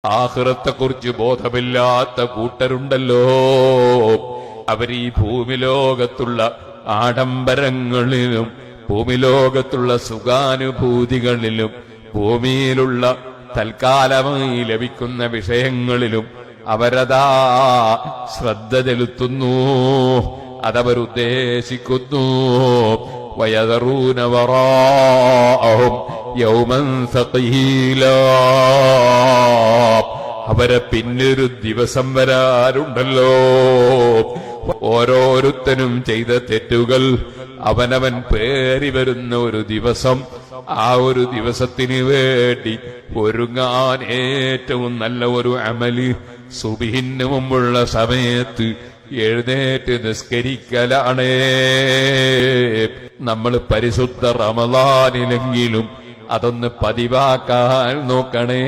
ആഖിറത്തെക്കുറിച്ച് ബോധമില്ലാത്ത കൂട്ടരുണ്ടല്ലോ. അവരീ ഭൂമിലോകത്തുള്ള ആഡംബരങ്ങളിലും ഭൂമിലോകത്തുള്ള സുഖാനുഭൂതികളിലും ഭൂമിയിലുള്ള തൽക്കാലമായി ലഭിക്കുന്ന വിഷയങ്ങളിലും അവരതാ ശ്രദ്ധ ചെലുത്തുന്നു, അതവരുദ്ദേശിക്കുന്നു. വയദറൂന വറാഅഹും യൗമൻ സഖീലാ, അവരെ പിന്നൊരു ദിവസം വരാറുണ്ടല്ലോ. ഓരോരുത്തനും ചെയ്ത തെറ്റുകൾ അവനവൻ പേറി വരുന്ന ഒരു ദിവസം. ആ ഒരു ദിവസത്തിന് വേണ്ടി ഒരുങ്ങാൻ ഏറ്റവും നല്ല ഒരു അമല് സുബ്ഹിന് മുമ്പുള്ള സമയത്ത് എഴുന്നേറ്റ് നിസ്കരിക്കലാണേ. നമ്മൾ പരിശുദ്ധ റമളാനിലെങ്കിലും അതൊന്ന് പതിവാക്കാൻ നോക്കണേ.